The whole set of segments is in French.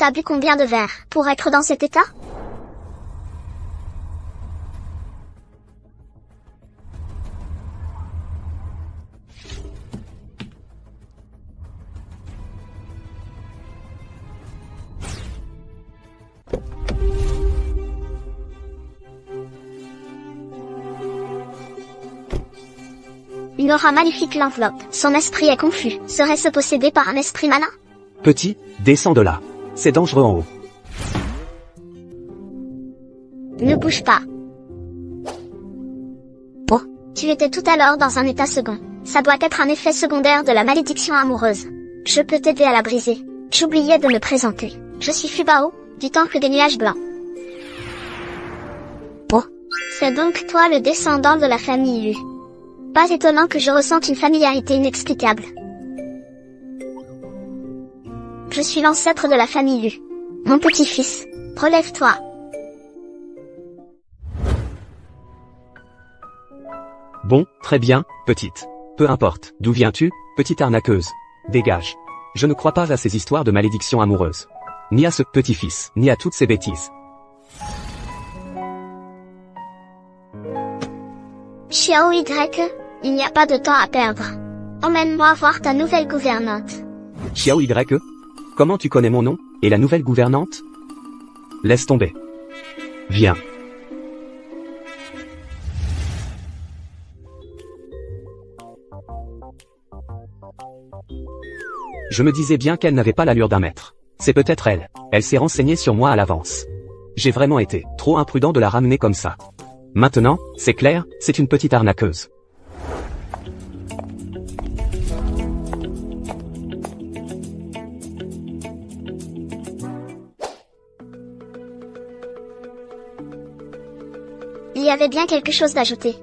T'as bu combien de verres pour être dans cet état? Une aura magnifique l'enveloppe. Son esprit est confus. Serait-ce possédé par un esprit malin? Petit, descends de là. C'est dangereux en haut. Ne bouge pas. Oh, tu étais tout à l'heure dans un état second. Ça doit être un effet secondaire de la malédiction amoureuse. Je peux t'aider à la briser. J'oubliais de me présenter. Je suis Fubao, du temple des nuages blancs. Oh, c'est donc toi le descendant de la famille Lu. Pas étonnant que je ressente une familiarité inexplicable. Je suis l'ancêtre de la famille Lu. Mon petit-fils, relève-toi. Bon, très bien, petite. Peu importe, d'où viens-tu, petite arnaqueuse? Dégage. Je ne crois pas à ces histoires de malédiction amoureuse. Ni à ce petit-fils, ni à toutes ces bêtises. Xiao Y, il n'y a pas de temps à perdre. Emmène-moi voir ta nouvelle gouvernante. Xiao Y? Comment tu connais mon nom, et la nouvelle gouvernante? Laisse tomber. Viens. Je me disais bien qu'elle n'avait pas l'allure d'un maître. C'est peut-être elle. Elle s'est renseignée sur moi à l'avance. J'ai vraiment été trop imprudent de la ramener comme ça. Maintenant, c'est clair, c'est une petite arnaqueuse. Il y avait bien quelque chose d'ajouté.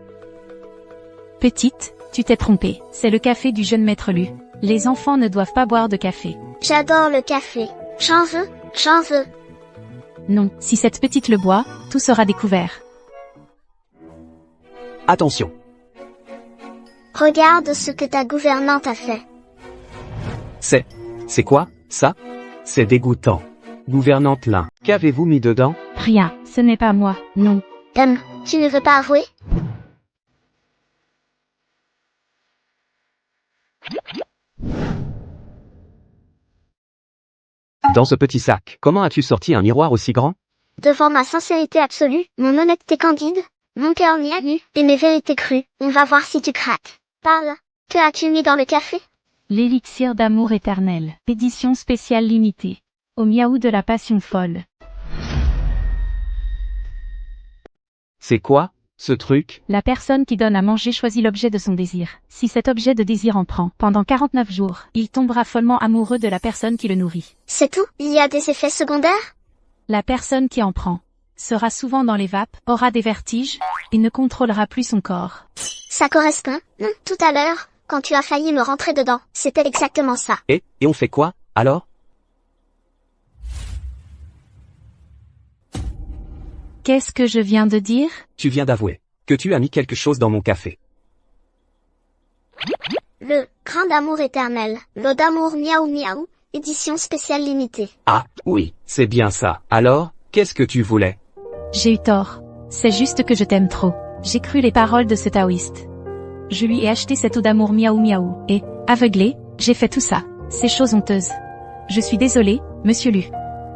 Petite, tu t'es trompée. C'est le café du jeune maître Lu. Les enfants ne doivent pas boire de café. J'adore le café. J'en veux, j'en veux. Non, si cette petite le boit, tout sera découvert. Attention. Regarde ce que ta gouvernante a fait. C'est quoi, ça? C'est dégoûtant. Gouvernante Lin, qu'avez-vous mis dedans? Rien, ce n'est pas moi, non. Tu ne veux pas avouer? Dans ce petit sac, comment as-tu sorti un miroir aussi grand? Devant ma sincérité absolue, mon honnêteté candide, mon cœur nu et mes vérités crues, on va voir si tu craques. Parle, que as-tu mis dans le café? L'élixir d'amour éternel, édition spéciale limitée. Au miaou de la passion folle. C'est quoi, ce truc? La personne qui donne à manger choisit l'objet de son désir. Si cet objet de désir en prend, pendant 49 jours, il tombera follement amoureux de la personne qui le nourrit. C'est tout? Il y a des effets secondaires? La personne qui en prend sera souvent dans les vapes, aura des vertiges, et ne contrôlera plus son corps. Ça correspond. Tout à l'heure, quand tu as failli me rentrer dedans, c'était exactement ça. Et on fait quoi, alors? Qu'est-ce que je viens de dire? Tu viens d'avouer que tu as mis quelque chose dans mon café. Le grain d'amour éternel, l'eau d'amour miaou miaou, édition spéciale limitée. Ah, oui, c'est bien ça. Alors, qu'est-ce que tu voulais? J'ai eu tort. C'est juste que je t'aime trop. J'ai cru les paroles de ce taoïste. Je lui ai acheté cette eau d'amour miaou miaou, et, aveuglé, j'ai fait tout ça. Ces choses honteuses. Je suis désolée, monsieur Lu.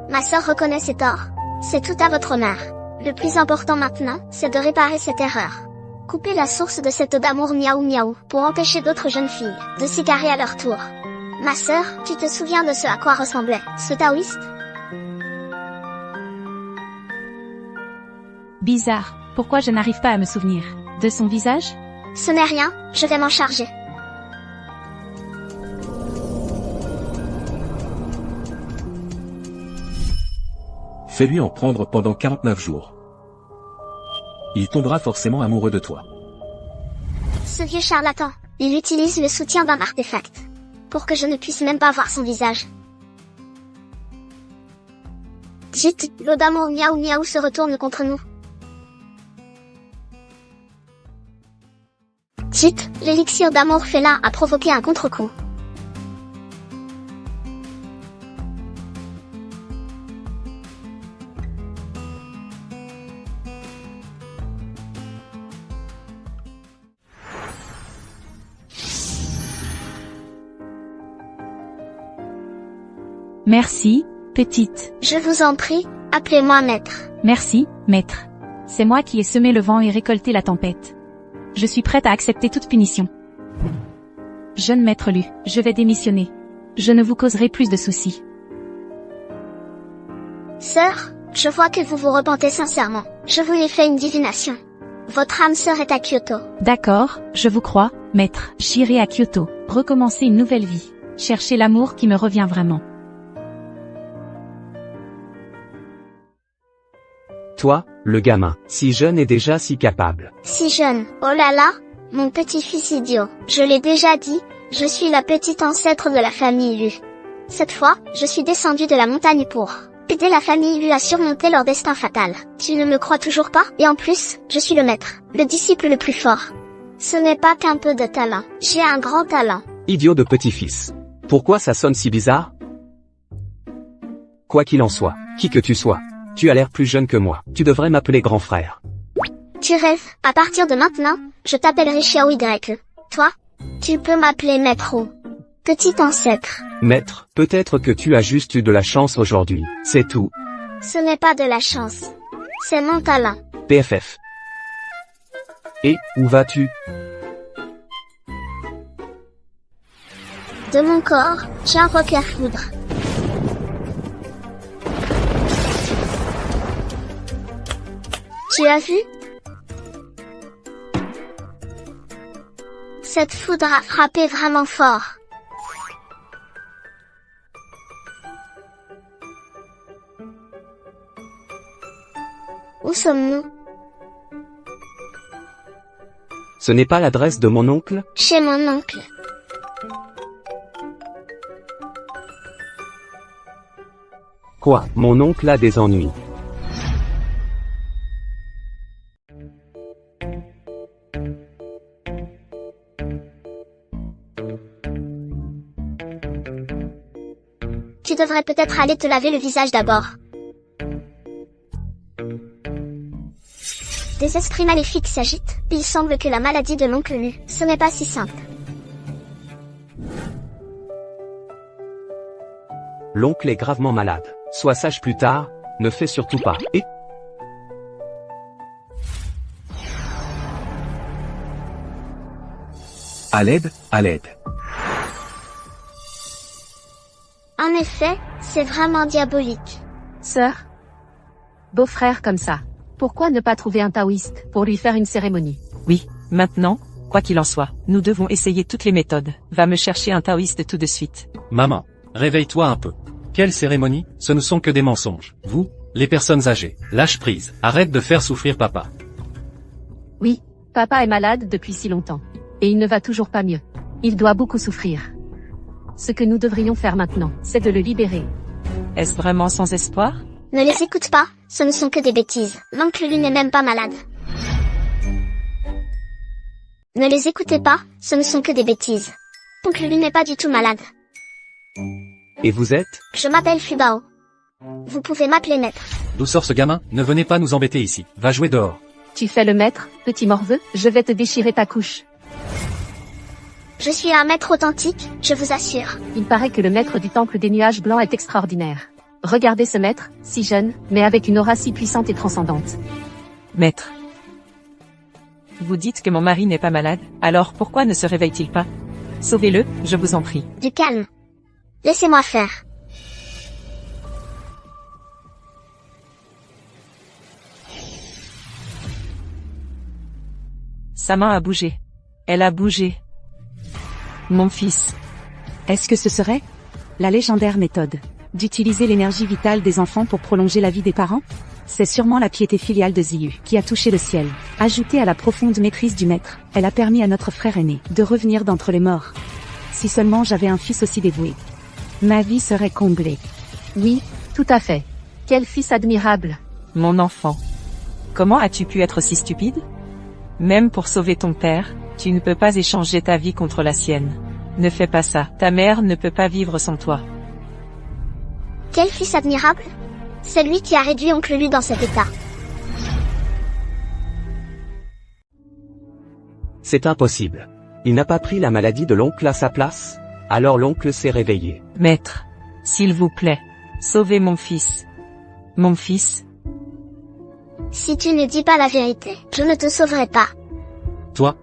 Ma sœur reconnaît ses torts. C'est tout à votre honneur. Le plus important maintenant, c'est de réparer cette erreur. Couper la source de cette eau d'amour miaou miaou, pour empêcher d'autres jeunes filles de s'égarer à leur tour. Ma sœur, tu te souviens de ce à quoi ressemblait ce taoïste? Bizarre, pourquoi je n'arrive pas à me souvenir de son visage? Ce n'est rien, je vais m'en charger. Fais-lui en prendre pendant 49 jours. Il tombera forcément amoureux de toi. Ce vieux charlatan, il utilise le soutien d'un artefact. Pour que je ne puisse même pas voir son visage. Jit, l'eau d'amour miaou miaou se retourne contre nous. Jit, l'élixir d'amour félin a provoqué un contre-coup. Merci, petite. Je vous en prie, appelez-moi maître. Merci, maître. C'est moi qui ai semé le vent et récolté la tempête. Je suis prête à accepter toute punition. Jeune maître Lu, je vais démissionner. Je ne vous causerai plus de soucis. Sœur, je vois que vous vous repentez sincèrement. Je vous ai fait une divination. Votre âme sœur est à Kyoto. D'accord, je vous crois, maître. J'irai à Kyoto, recommencer une nouvelle vie. Chercher l'amour qui me revient vraiment. Toi, le gamin, si jeune et déjà si capable. Si jeune, oh là là, mon petit-fils idiot. Je l'ai déjà dit, je suis la petite ancêtre de la famille Lu. Cette fois, je suis descendue de la montagne pour aider la famille Lu à surmonter leur destin fatal. Tu ne me crois toujours pas? Et en plus, je suis le maître, le disciple le plus fort. Ce n'est pas qu'un peu de talent, j'ai un grand talent. Idiot de petit-fils. Pourquoi ça sonne si bizarre? Quoi qu'il en soit, qui que tu sois, tu as l'air plus jeune que moi. Tu devrais m'appeler grand frère. Tu rêves, à partir de maintenant, je t'appellerai Xiao Y. Toi, tu peux m'appeler maître ou petit ancêtre. Maître, peut-être que tu as juste eu de la chance aujourd'hui, c'est tout. Ce n'est pas de la chance. C'est mon talent. PFF. Et, où vas-tu? De mon corps, j'invoque la foudre. Tu as vu? Cette foudre a frappé vraiment fort. Où sommes-nous? Ce n'est pas l'adresse de mon oncle? Chez mon oncle. Quoi, mon oncle a des ennuis? Tu devrais peut-être aller te laver le visage d'abord. Des esprits maléfiques s'agitent, il semble que la maladie de l'oncle Lu, ce n'est pas si simple. L'oncle est gravement malade. Sois sage plus tard, ne fais surtout pas. Et À l'aide, à l'aide. En effet, c'est vraiment diabolique. Sœur, beau-frère comme ça, pourquoi ne pas trouver un taoïste pour lui faire une cérémonie? Oui, maintenant, quoi qu'il en soit, nous devons essayer toutes les méthodes. Va me chercher un taoïste tout de suite. Maman, réveille-toi un peu. Quelle cérémonie? Ce ne sont que des mensonges. Vous, les personnes âgées, lâche prise. Arrête de faire souffrir papa. Oui, papa est malade depuis si longtemps. Et il ne va toujours pas mieux. Il doit beaucoup souffrir. Ce que nous devrions faire maintenant, c'est de le libérer. Est-ce vraiment sans espoir? Ne les écoute pas, ce ne sont que des bêtises. L'oncle Lu n'est même pas malade. Ne les écoutez pas, ce ne sont que des bêtises. Oncle Lu n'est pas du tout malade. Et vous êtes? Je m'appelle Fubao. Vous pouvez m'appeler maître. D'où sort ce gamin? Ne venez pas nous embêter ici. Va jouer dehors. Tu fais le maître, petit morveux, je vais te déchirer ta couche. Je suis un maître authentique, je vous assure. Il paraît que le maître du temple des nuages blancs est extraordinaire. Regardez ce maître, si jeune, mais avec une aura si puissante et transcendante. Maître. Vous dites que mon mari n'est pas malade, alors pourquoi ne se réveille-t-il pas? Sauvez-le, je vous en prie. Du calme. Laissez-moi faire. Sa main a bougé. Elle a bougé. Mon fils. Est-ce que ce serait la légendaire méthode d'utiliser l'énergie vitale des enfants pour prolonger la vie des parents? C'est sûrement la piété filiale de Ziyu qui a touché le ciel. Ajoutée à la profonde maîtrise du maître, elle a permis à notre frère aîné de revenir d'entre les morts. Si seulement j'avais un fils aussi dévoué, ma vie serait comblée. Oui, tout à fait. Quel fils admirable. Mon enfant. Comment as-tu pu être si stupide? Même pour sauver ton père, tu ne peux pas échanger ta vie contre la sienne. Ne fais pas ça. Ta mère ne peut pas vivre sans toi. Quel fils admirable? C'est lui qui a réduit oncle Lu dans cet état. C'est impossible. Il n'a pas pris la maladie de l'oncle à sa place? Alors l'oncle s'est réveillé. Maître. S'il vous plaît. Sauvez mon fils. Mon fils. Si tu ne dis pas la vérité, je ne te sauverai pas. Toi?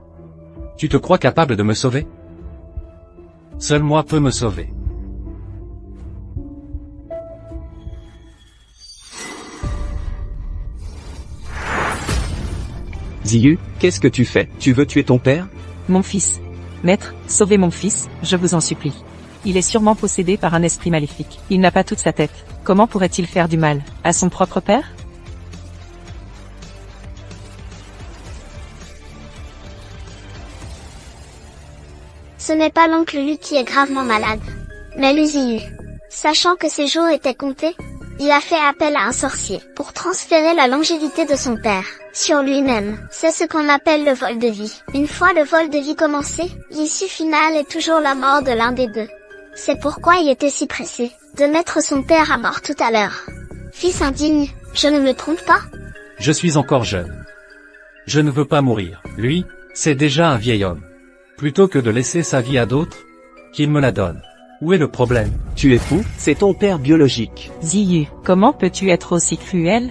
Tu te crois capable de me sauver? Seul moi peux me sauver. Ziyu, qu'est-ce que tu fais? Tu veux tuer ton père? Mon fils. Maître, sauvez mon fils, je vous en supplie. Il est sûrement possédé par un esprit maléfique. Il n'a pas toute sa tête. Comment pourrait-il faire du mal à son propre père? Ce n'est pas l'oncle Lu qui est gravement malade, mais Lu. Sachant que ses jours étaient comptés, il a fait appel à un sorcier pour transférer la longévité de son père sur lui-même. C'est ce qu'on appelle le vol de vie. Une fois le vol de vie commencé, l'issue finale est toujours la mort de l'un des deux. C'est pourquoi il était si pressé de mettre son père à mort tout à l'heure. Fils indigne, je ne me trompe pas? Je suis encore jeune. Je ne veux pas mourir. Lui, c'est déjà un vieil homme. Plutôt que de laisser sa vie à d'autres, qu'il me la donne. Où est le problème? Tu es fou? C'est ton père biologique. Ziyu, comment peux-tu être aussi cruel?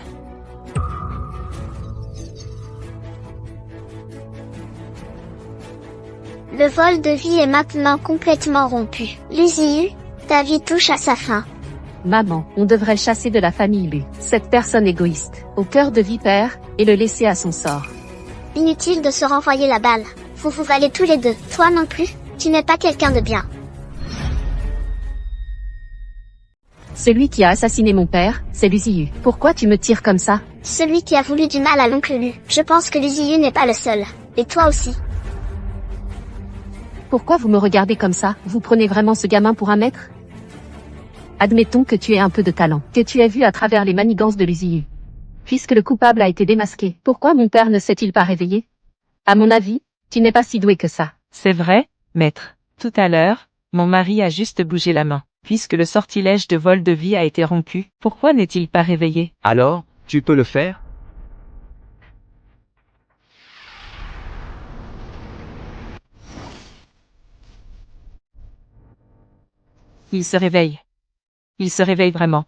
Le vol de vie est maintenant complètement rompu. Lu, ta vie touche à sa fin. Maman, on devrait le chasser de la famille Lu. Cette personne égoïste, au cœur de vipère, et le laisser à son sort. Inutile de se renvoyer la balle. Vous vous valez tous les deux. Toi non plus, tu n'es pas quelqu'un de bien. Celui qui a assassiné mon père, c'est Lu. Pourquoi tu me tires comme ça? Celui qui a voulu du mal à l'oncle Lu. Je pense que Lu n'est pas le seul. Et toi aussi. Pourquoi vous me regardez comme ça? Vous prenez vraiment ce gamin pour un maître? Admettons que tu aies un peu de talent, que tu aies vu à travers les manigances de Lu. Puisque le coupable a été démasqué, pourquoi mon père ne s'est-il pas réveillé? À mon avis, tu n'es pas si doué que ça. C'est vrai, maître. Tout à l'heure, mon mari a juste bougé la main. Puisque le sortilège de vol de vie a été rompu, pourquoi n'est-il pas réveillé? Alors, tu peux le faire? Il se réveille. Il se réveille vraiment.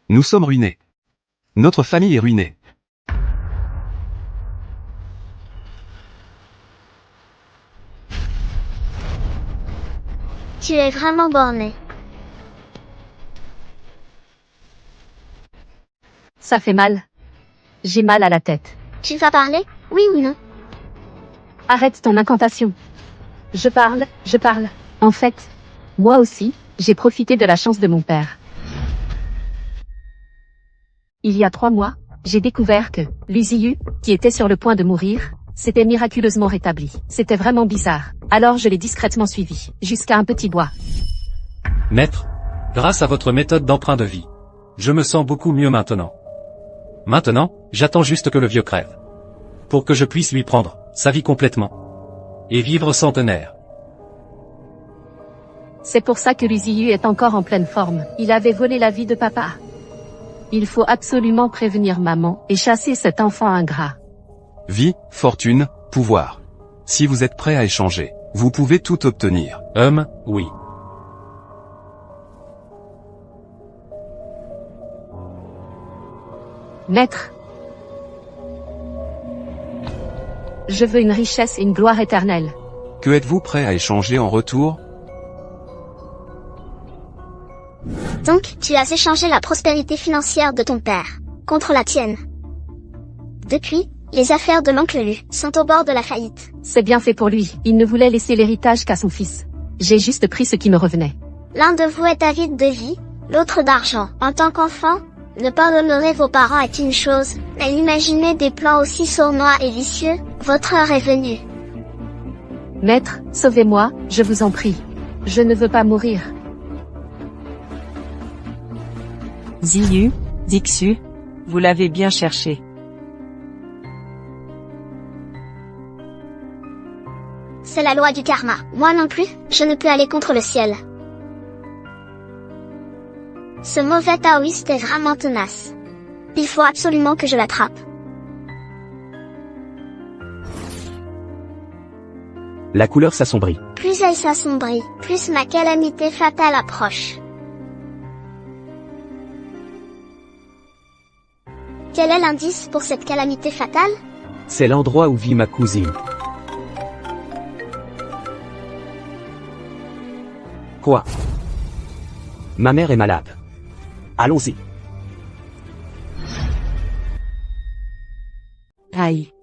Nous sommes ruinés. Notre famille est ruinée. Tu es vraiment borné. Ça fait mal. J'ai mal à la tête. Tu vas parler? Oui ou non? Arrête ton incantation. Je parle. En fait, moi aussi, j'ai profité de la chance de mon père. Il y a 3 mois, j'ai découvert que Lu, qui était sur le point de mourir, s'était miraculeusement rétabli. C'était vraiment bizarre. Alors je l'ai discrètement suivi, jusqu'à un petit bois. Maître, grâce à votre méthode d'emprunt de vie, je me sens beaucoup mieux maintenant. Maintenant, j'attends juste que le vieux crève. Pour que je puisse lui prendre sa vie complètement. Et vivre centenaire. C'est pour ça que Lu est encore en pleine forme. Il avait volé la vie de papa. Il faut absolument prévenir maman et chasser cet enfant ingrat. Vie, fortune, pouvoir. Si vous êtes prêt à échanger, vous pouvez tout obtenir. Oui. Maître. Je veux une richesse et une gloire éternelle. Que êtes-vous prêt à échanger en retour? Donc, tu as échangé la prospérité financière de ton père contre la tienne. Depuis, les affaires de l'oncle Lu sont au bord de la faillite. C'est bien fait pour lui. Il ne voulait laisser l'héritage qu'à son fils. J'ai juste pris ce qui me revenait. L'un de vous est avide de vie, l'autre d'argent. En tant qu'enfant, ne pas honorer vos parents est une chose, mais imaginer des plans aussi sournois et vicieux, votre heure est venue. Maître, sauvez-moi, je vous en prie. Je ne veux pas mourir. Ziyu, Dixu, vous l'avez bien cherché. C'est la loi du karma. Moi non plus, je ne peux aller contre le ciel. Ce mauvais taoïste est vraiment tenace. Il faut absolument que je l'attrape. La couleur s'assombrit. Plus elle s'assombrit, plus ma calamité fatale approche. Quel est l'indice pour cette calamité fatale? C'est l'endroit où vit ma cousine. Quoi? Ma mère est malade. Allons-y. Aïe.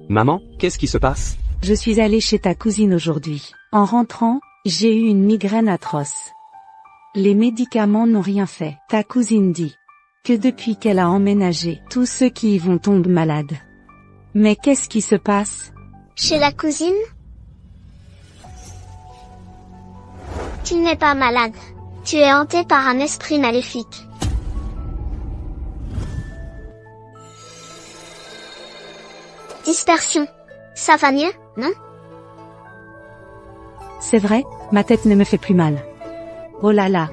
Maman, qu'est-ce qui se passe? Je suis allée chez ta cousine aujourd'hui. En rentrant, j'ai eu une migraine atroce. Les médicaments n'ont rien fait. Ta cousine dit que depuis qu'elle a emménagé, tous ceux qui y vont tombent malades. Mais qu'est-ce qui se passe? Chez la cousine? Tu n'es pas malade. Tu es hanté par un esprit maléfique. Dispersion. Ça va mieux, non? C'est vrai, ma tête ne me fait plus mal. Oh là là.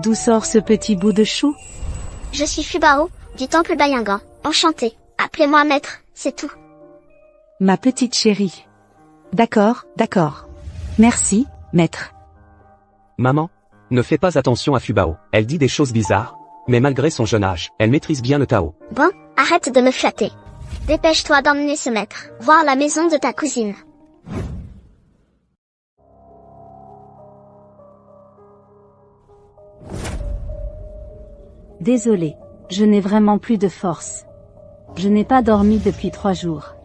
D'où sort ce petit bout de chou? Je suis Fubao, du temple Bayangan. Enchanté. Appelez-moi maître, c'est tout. Ma petite chérie. D'accord, d'accord. Merci, maître. Maman, ne fais pas attention à Fubao. Elle dit des choses bizarres, mais malgré son jeune âge, elle maîtrise bien le Tao. Bon, arrête de me flatter. Dépêche-toi d'emmener ce maître, voir la maison de ta cousine. Désolée, je n'ai vraiment plus de force. Je n'ai pas dormi depuis 3 jours.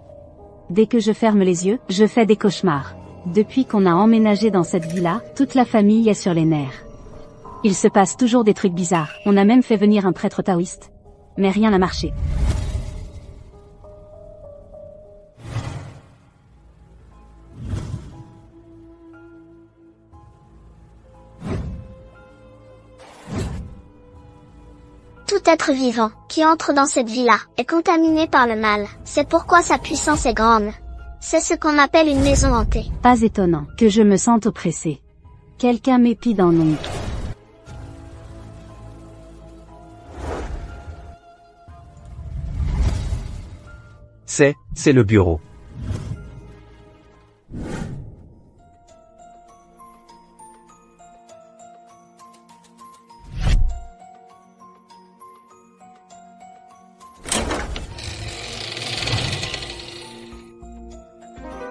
Dès que je ferme les yeux, je fais des cauchemars. Depuis qu'on a emménagé dans cette villa, toute la famille est sur les nerfs. Il se passe toujours des trucs bizarres. On a même fait venir un prêtre taoïste. Mais rien n'a marché. Tout être vivant qui entre dans cette villa est contaminé par le mal. C'est pourquoi sa puissance est grande. C'est ce qu'on appelle une maison hantée. Pas étonnant que je me sente oppressée. Quelqu'un m'épie dans l'ombre. C'est le bureau.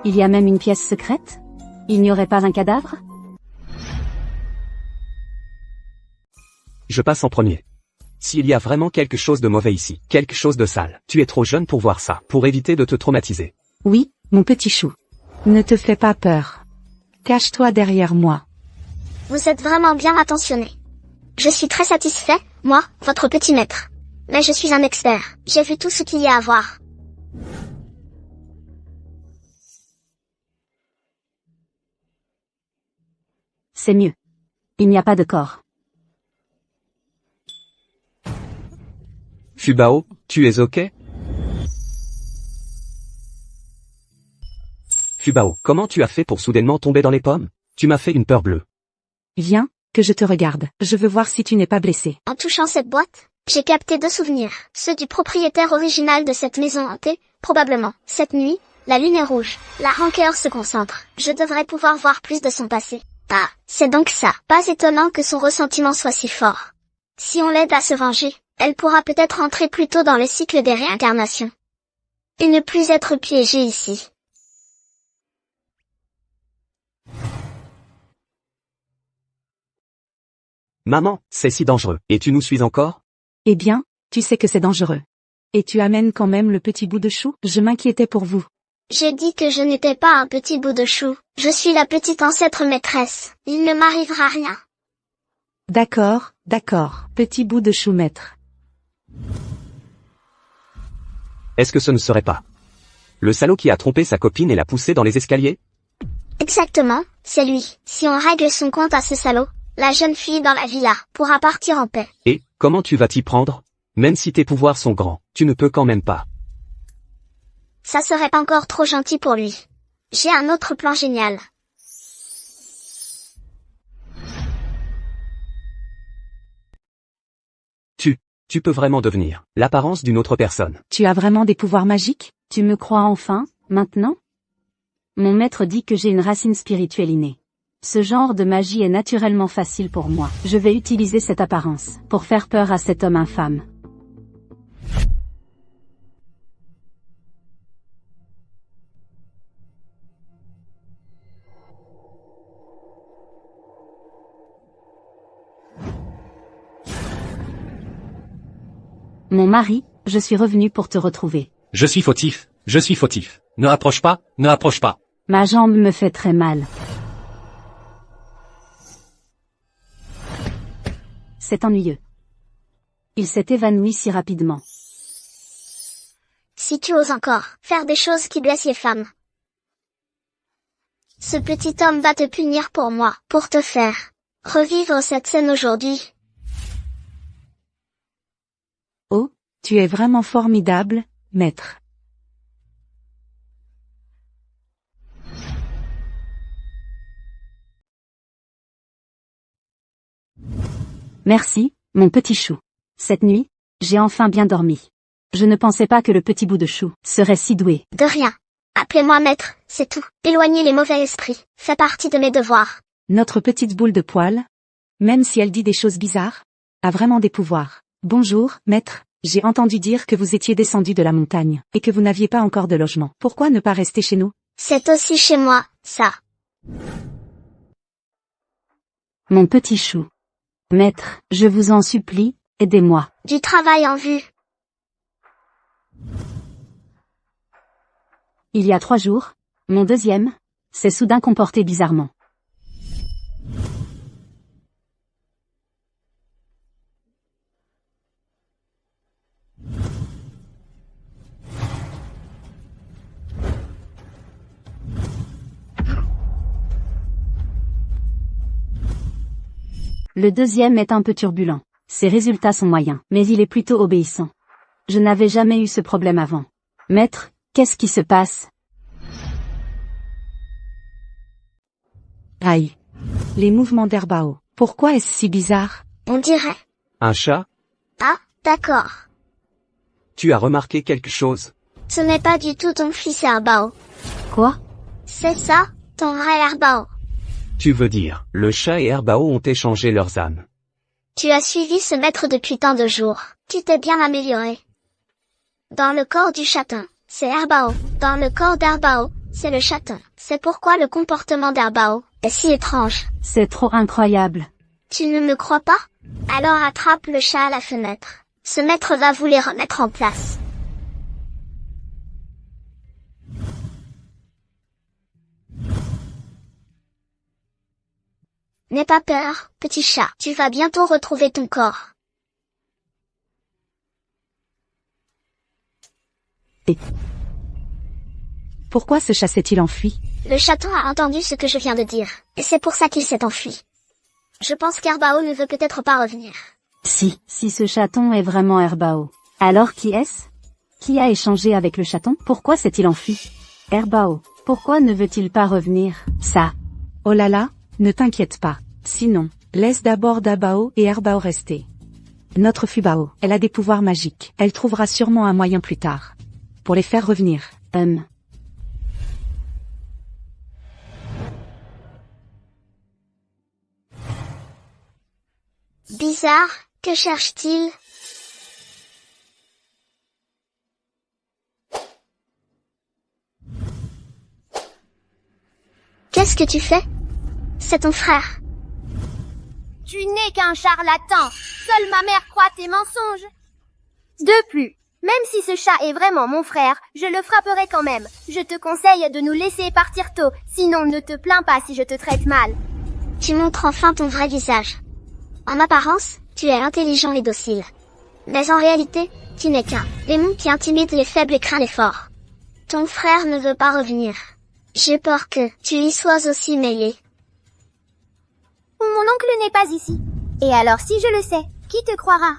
Il y a même une pièce secrète? Il n'y aurait pas un cadavre? Je passe en premier. S'il y a vraiment quelque chose de mauvais ici, quelque chose de sale, tu es trop jeune pour voir ça, pour éviter de te traumatiser. Oui, mon petit chou. Ne te fais pas peur. Cache-toi derrière moi. Vous êtes vraiment bien attentionné. Je suis très satisfait, moi, votre petit maître. Mais je suis un expert. J'ai vu tout ce qu'il y a à voir. C'est mieux. Il n'y a pas de corps. Fubao, tu es ok? Fubao, comment tu as fait pour soudainement tomber dans les pommes? Tu m'as fait une peur bleue. Viens, que je te regarde. Je veux voir si tu n'es pas blessé. En touchant cette boîte, j'ai capté 2 souvenirs. Ceux du propriétaire original de cette maison hantée, probablement. Cette nuit, la lune est rouge. La rancœur se concentre. Je devrais pouvoir voir plus de son passé. Ah, c'est donc ça. Pas étonnant que son ressentiment soit si fort. Si on l'aide à se venger, elle pourra peut-être entrer plus tôt dans le cycle des réincarnations. Et ne plus être piégée ici. Maman, c'est si dangereux. Et tu nous suis encore? Eh bien, tu sais que c'est dangereux. Et tu amènes quand même le petit bout de chou? Je m'inquiétais pour vous. J'ai dit que je n'étais pas un petit bout de chou. Je suis la petite ancêtre maîtresse. Il ne m'arrivera rien. D'accord, d'accord, petit bout de chou maître. Est-ce que ce ne serait pas le salaud qui a trompé sa copine et l'a poussé dans les escaliers? Exactement, c'est lui. Si on règle son compte à ce salaud, la jeune fille dans la villa pourra partir en paix. Et, comment tu vas t'y prendre? Même si tes pouvoirs sont grands, tu ne peux quand même pas. Ça serait encore trop gentil pour lui. J'ai un autre plan génial. Tu peux vraiment devenir l'apparence d'une autre personne. Tu as vraiment des pouvoirs magiques? Tu me crois enfin, maintenant? Mon maître dit que j'ai une racine spirituelle innée. Ce genre de magie est naturellement facile pour moi. Je vais utiliser cette apparence pour faire peur à cet homme infâme. Mon mari, je suis revenu pour te retrouver. Je suis fautif, je suis fautif. Ne approche pas, ne approche pas. Ma jambe me fait très mal. C'est ennuyeux. Il s'est évanoui si rapidement. Si tu oses encore faire des choses qui blessent les femmes, ce petit homme va te punir pour moi, pour te faire revivre cette scène aujourd'hui. Oh, tu es vraiment formidable, maître. Merci, mon petit chou. Cette nuit, j'ai enfin bien dormi. Je ne pensais pas que le petit bout de chou serait si doué. De rien. Appelez-moi maître, c'est tout. Éloignez les mauvais esprits, fait partie de mes devoirs. Notre petite boule de poil, même si elle dit des choses bizarres, a vraiment des pouvoirs. Bonjour, maître. J'ai entendu dire que vous étiez descendu de la montagne, et que vous n'aviez pas encore de logement. Pourquoi ne pas rester chez nous? C'est aussi chez moi, ça. Mon petit chou. Maître, je vous en supplie, aidez-moi. Du travail en vue. Il y a 3 jours, mon deuxième, s'est soudain comporté bizarrement. Le deuxième est un peu turbulent. Ses résultats sont moyens, mais il est plutôt obéissant. Je n'avais jamais eu ce problème avant. Maître, qu'est-ce qui se passe? Aïe. Les mouvements d'Herbao. Pourquoi est-ce si bizarre? On dirait. Un chat? Ah, d'accord. Tu as remarqué quelque chose? Ce n'est pas du tout ton fils Herbao. Quoi? C'est ça, ton vrai Herbao. Tu veux dire, le chat et Herbao ont échangé leurs âmes. Tu as suivi ce maître depuis tant de jours. Tu t'es bien amélioré. Dans le corps du chaton, c'est Herbao. Dans le corps d'Herbao, c'est le chaton. C'est pourquoi le comportement d'Herbao est si étrange. C'est trop incroyable. Tu ne me crois pas? Alors attrape le chat à la fenêtre. Ce maître va vous les remettre en place. N'aie pas peur, petit chat. Tu vas bientôt retrouver ton corps. Et pourquoi ce chat s'est-il enfui? Le chaton a entendu ce que je viens de dire, et c'est pour ça qu'il s'est enfui. Je pense qu'Herbao ne veut peut-être pas revenir. Si ce chaton est vraiment Herbao. Alors qui est-ce? Qui a échangé avec le chaton? Pourquoi s'est-il enfui? Herbao, pourquoi ne veut-il pas revenir? Ça. Oh là là, ne t'inquiète pas. Sinon, laisse d'abord Dabao et Herbao rester. Notre Fubao, elle a des pouvoirs magiques. Elle trouvera sûrement un moyen plus tard. Pour les faire revenir. Bizarre, que cherche-t-il? Qu'est-ce que tu fais? C'est ton frère. Tu n'es qu'un charlatan. Seule ma mère croit tes mensonges. De plus, même si ce chat est vraiment mon frère, je le frapperai quand même. Je te conseille de nous laisser partir tôt, sinon ne te plains pas si je te traite mal. Tu montres enfin ton vrai visage. En apparence, tu es intelligent et docile. Mais en réalité, tu n'es qu'un démon qui intimide les faibles et craint les forts. Ton frère ne veut pas revenir. J'ai peur que tu y sois aussi mêlé. Mon oncle n'est pas ici. Et alors si je le sais, qui te croira?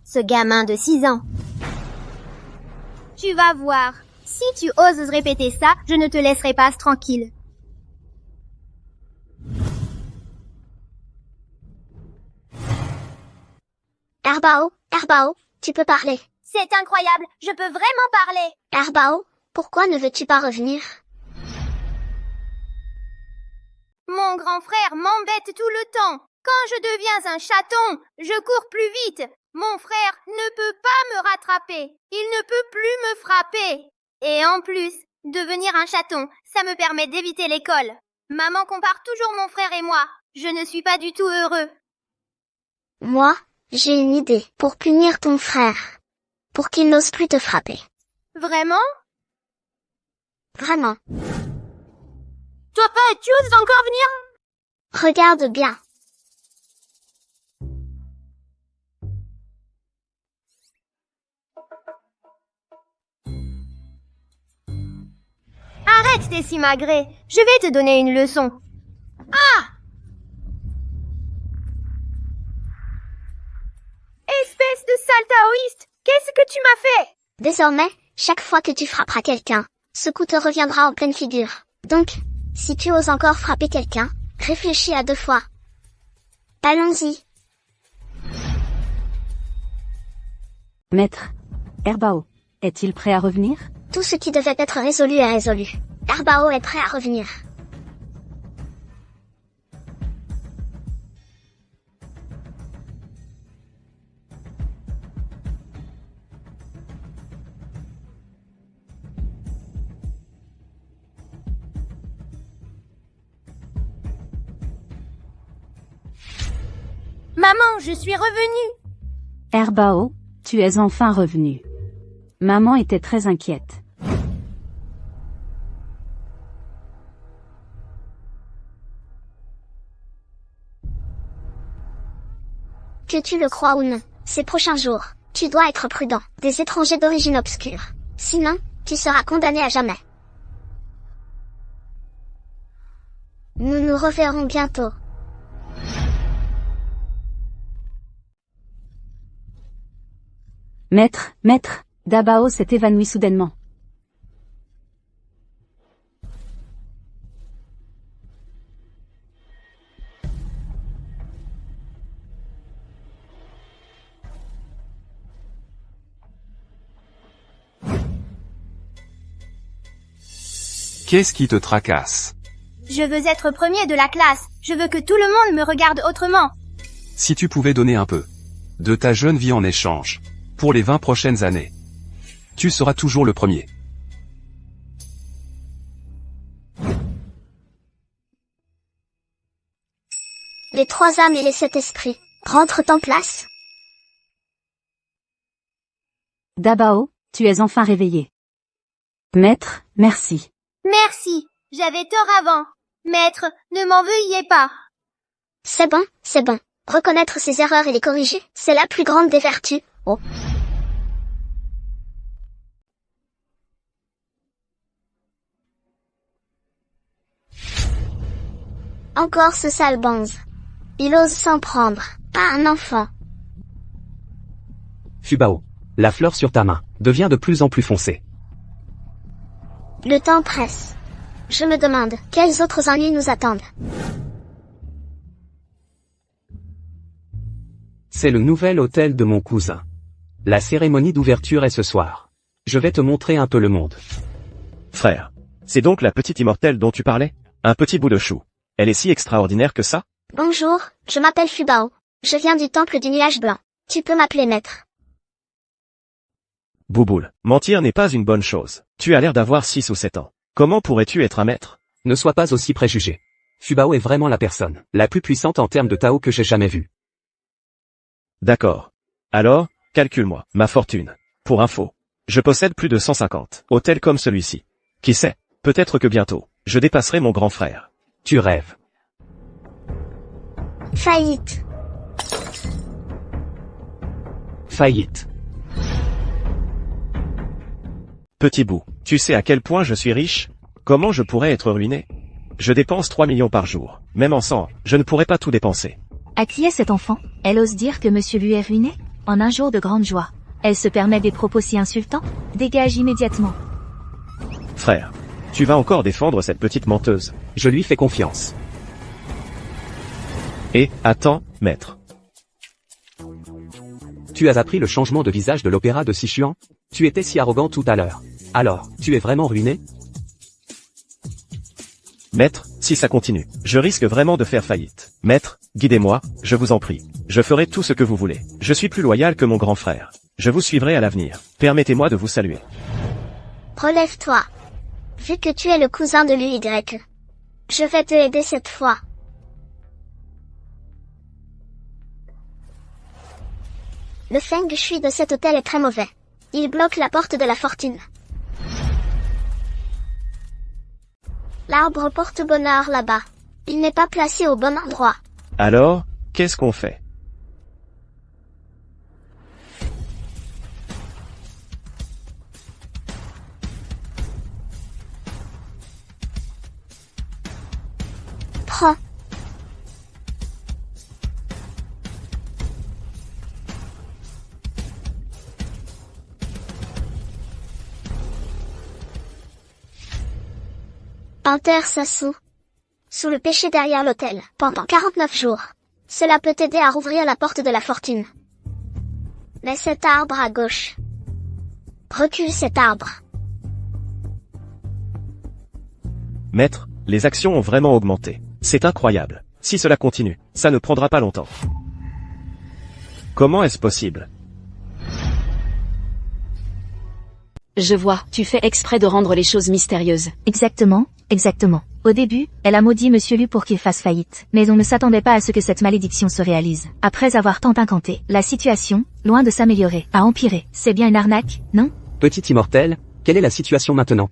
Ce gamin de 6 ans. Tu vas voir. Si tu oses répéter ça, je ne te laisserai pas tranquille. Herbao, tu peux parler. C'est incroyable, je peux vraiment parler. Erbao, pourquoi ne veux-tu pas revenir? Mon grand frère m'embête tout le temps. Quand je deviens un chaton, je cours plus vite. Mon frère ne peut pas me rattraper. Il ne peut plus me frapper. Et en plus, devenir un chaton, ça me permet d'éviter l'école. Maman compare toujours mon frère et moi. Je ne suis pas du tout heureux. Moi, j'ai une idée pour punir ton frère. Pour qu'il n'ose plus te frapper. Vraiment? Vraiment. Papa, tu oses encore venir? Regarde bien. Arrête tes simagrées. Je vais te donner une leçon. Ah! Espèce de sale taoïste! Qu'est-ce que tu m'as fait? Désormais, chaque fois que tu frapperas quelqu'un, ce coup te reviendra en pleine figure. Donc, si tu oses encore frapper quelqu'un, réfléchis à 2 fois. Allons-y. Maître, Erbao, est-il prêt à revenir? Tout ce qui devait être résolu est résolu. Erbao est prêt à revenir. Maman, je suis revenue. Erbao, tu es enfin revenu. Maman était très inquiète. Que tu le crois ou non, ces prochains jours, tu dois être prudent. Des étrangers d'origine obscure. Sinon, tu seras condamné à jamais. Nous nous reverrons bientôt. Maître, Dabao s'est évanoui soudainement. Qu'est-ce qui te tracasse? Je veux être premier de la classe. Je veux que tout le monde me regarde autrement. Si tu pouvais donner un peu de ta jeune vie en échange, pour les 20 prochaines années, tu seras toujours le premier. Les 3 âmes et les 7 esprits, rentrent en place. Dabao, tu es enfin réveillé. Maître, merci. Merci. J'avais tort avant. Maître, ne m'en veuillez pas. C'est bon, c'est bon. Reconnaître ses erreurs et les corriger, c'est la plus grande des vertus. Oh. Encore ce sale bonze. Il ose s'en prendre à un enfant. Fubao, la fleur sur ta main devient de plus en plus foncée. Le temps presse. Je me demande quels autres ennuis nous attendent. C'est le nouvel hôtel de mon cousin. La cérémonie d'ouverture est ce soir. Je vais te montrer un peu le monde. Frère, c'est donc la petite immortelle dont tu parlais? Un petit bout de chou. Elle est si extraordinaire que ça? Bonjour, je m'appelle Fubao. Je viens du temple du nuage blanc. Tu peux m'appeler maître. Bouboule, mentir n'est pas une bonne chose. Tu as l'air d'avoir 6 ou 7 ans. Comment pourrais-tu être un maître? Ne sois pas aussi préjugé. Fubao est vraiment la personne la plus puissante en termes de Tao que j'ai jamais vue. D'accord. Alors, calcule-moi ma fortune. Pour info, je possède plus de 150 hôtels comme celui-ci. Qui sait, peut-être que bientôt, je dépasserai mon grand frère. Tu rêves. Faillite. Faillite. Petit bout, tu sais à quel point je suis riche? Comment je pourrais être ruiné? Je dépense 3 millions par jour. Même en sang, je ne pourrais pas tout dépenser. À qui est cet enfant? Elle ose dire que monsieur lui est ruiné? En un jour de grande joie. Elle se permet des propos si insultants? Dégage immédiatement. Frère, tu vas encore défendre cette petite menteuse. Je lui fais confiance. Et, attends, maître. Tu as appris le changement de visage de l'opéra de Sichuan? Tu étais si arrogant tout à l'heure. Alors, tu es vraiment ruiné? Maître, si ça continue, je risque vraiment de faire faillite. Maître, guidez-moi, je vous en prie. Je ferai tout ce que vous voulez. Je suis plus loyal que mon grand frère. Je vous suivrai à l'avenir. Permettez-moi de vous saluer. Relève-toi. Vu que tu es le cousin de l'UY, je vais te aider cette fois. Le feng shui de cet hôtel est très mauvais. Il bloque la porte de la fortune. L'arbre porte bonheur là-bas. Il n'est pas placé au bon endroit. Alors, qu'est-ce qu'on fait? Prends. Enterre Sasu. Sous le péché derrière l'autel, pendant 49 jours. Cela peut t'aider à rouvrir la porte de la fortune. Mais cet arbre à gauche. Recule cet arbre. Maître, les actions ont vraiment augmenté. C'est incroyable. Si cela continue, ça ne prendra pas longtemps. Comment est-ce possible? Je vois, tu fais exprès de rendre les choses mystérieuses. Exactement, exactement. Au début, elle a maudit Monsieur Lu pour qu'il fasse faillite. Mais on ne s'attendait pas à ce que cette malédiction se réalise. Après avoir tant incanté, la situation, loin de s'améliorer, a empiré. C'est bien une arnaque, non? Petit immortel, quelle est la situation maintenant?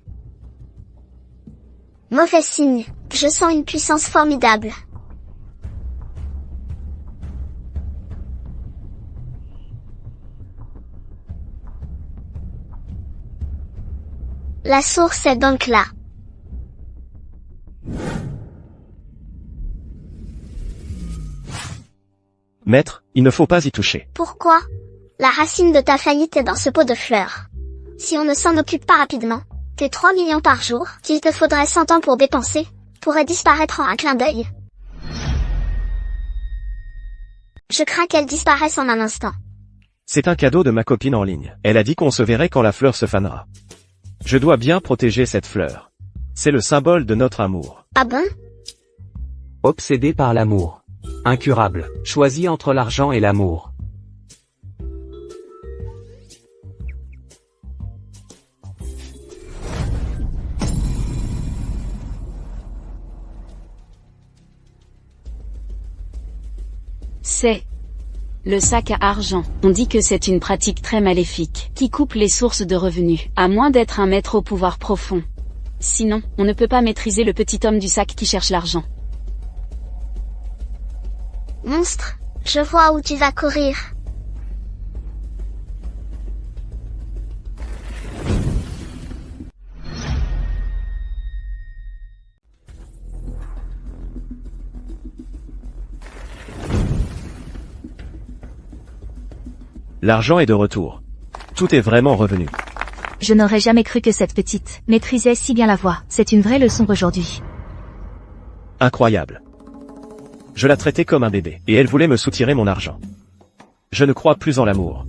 Mauvais signe. Je sens une puissance formidable. La source est donc là. Maître, il ne faut pas y toucher. Pourquoi? La racine de ta faillite est dans ce pot de fleurs. Si on ne s'en occupe pas rapidement, tes 3 millions par jour, qu'il te faudrait 100 ans pour dépenser, pourraient disparaître en un clin d'œil. Je crains qu'elle disparaisse en un instant. C'est un cadeau de ma copine en ligne. Elle a dit qu'on se verrait quand la fleur se fanera. Je dois bien protéger cette fleur. C'est le symbole de notre amour. Ah bon? Obsédé par l'amour. Incurable. Choisi entre l'argent et l'amour. C'est le sac à argent. On dit que c'est une pratique très maléfique, qui coupe les sources de revenus, à moins d'être un maître au pouvoir profond. Sinon, on ne peut pas maîtriser le petit homme du sac qui cherche l'argent. Monstre, je vois où tu vas courir. L'argent est de retour. Tout est vraiment revenu. Je n'aurais jamais cru que cette petite maîtrisait si bien la voix. C'est une vraie leçon aujourd'hui. Incroyable. Je la traitais comme un bébé, et elle voulait me soutirer mon argent. Je ne crois plus en l'amour.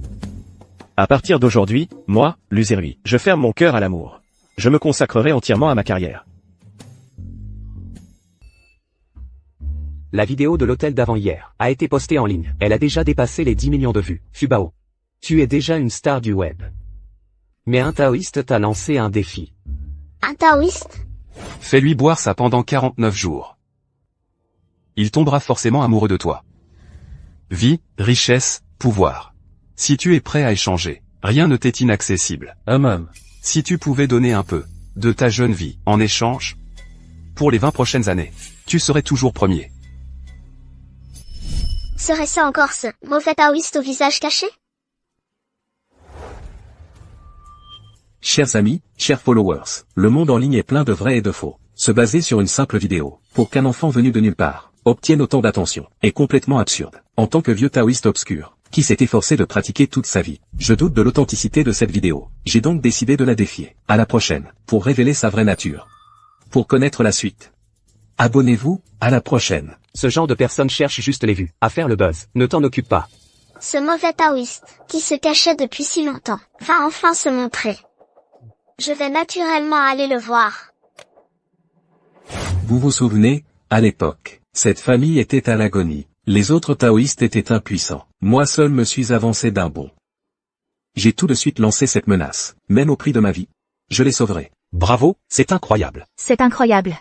À partir d'aujourd'hui, moi, Luzerui, je ferme mon cœur à l'amour. Je me consacrerai entièrement à ma carrière. La vidéo de l'hôtel d'avant-hier a été postée en ligne. Elle a déjà dépassé les 10 millions de vues. Fubao. Tu es déjà une star du web. Mais un taoïste t'a lancé un défi. Un taoïste? Fais-lui boire ça pendant 49 jours. Il tombera forcément amoureux de toi. Vie, richesse, pouvoir. Si tu es prêt à échanger, rien ne t'est inaccessible. Si tu pouvais donner un peu de ta jeune vie en échange, pour les 20 prochaines années, tu serais toujours premier. Serait ça encore ce mauvais taoïste au visage caché? Chers amis, chers followers, le monde en ligne est plein de vrais et de faux. Se baser sur une simple vidéo, pour qu'un enfant venu de nulle part, obtienne autant d'attention, est complètement absurde. En tant que vieux taoïste obscur, qui s'est efforcé de pratiquer toute sa vie, je doute de l'authenticité de cette vidéo. J'ai donc décidé de la défier. À la prochaine, pour révéler sa vraie nature. Pour connaître la suite. Abonnez-vous, à la prochaine. Ce genre de personnes cherche juste les vues, à faire le buzz. Ne t'en occupe pas. Ce mauvais taoïste, qui se cachait depuis si longtemps, va enfin se montrer. Je vais naturellement aller le voir. Vous vous souvenez, à l'époque, cette famille était à l'agonie. Les autres taoïstes étaient impuissants. Moi seul me suis avancé d'un bond. J'ai tout de suite lancé cette menace, même au prix de ma vie. Je les sauverai. Bravo, c'est incroyable. C'est incroyable.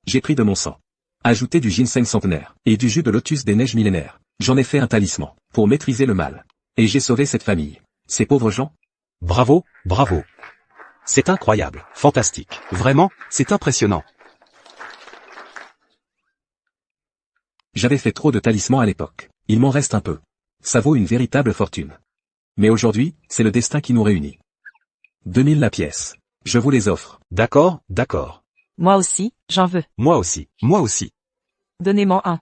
J'ai pris de mon sang. Ajouté du ginseng centenaire, et du jus de lotus des neiges millénaires. J'en ai fait un talisman, pour maîtriser le mal. Et j'ai sauvé cette famille. Ces pauvres gens. Bravo, bravo. C'est incroyable, fantastique. Vraiment, c'est impressionnant. J'avais fait trop de talismans à l'époque. Il m'en reste un peu. Ça vaut une véritable fortune. Mais aujourd'hui, c'est le destin qui nous réunit. 2000 la pièce. Je vous les offre. D'accord, d'accord. Moi aussi, j'en veux. Moi aussi, moi aussi. Donnez-moi un.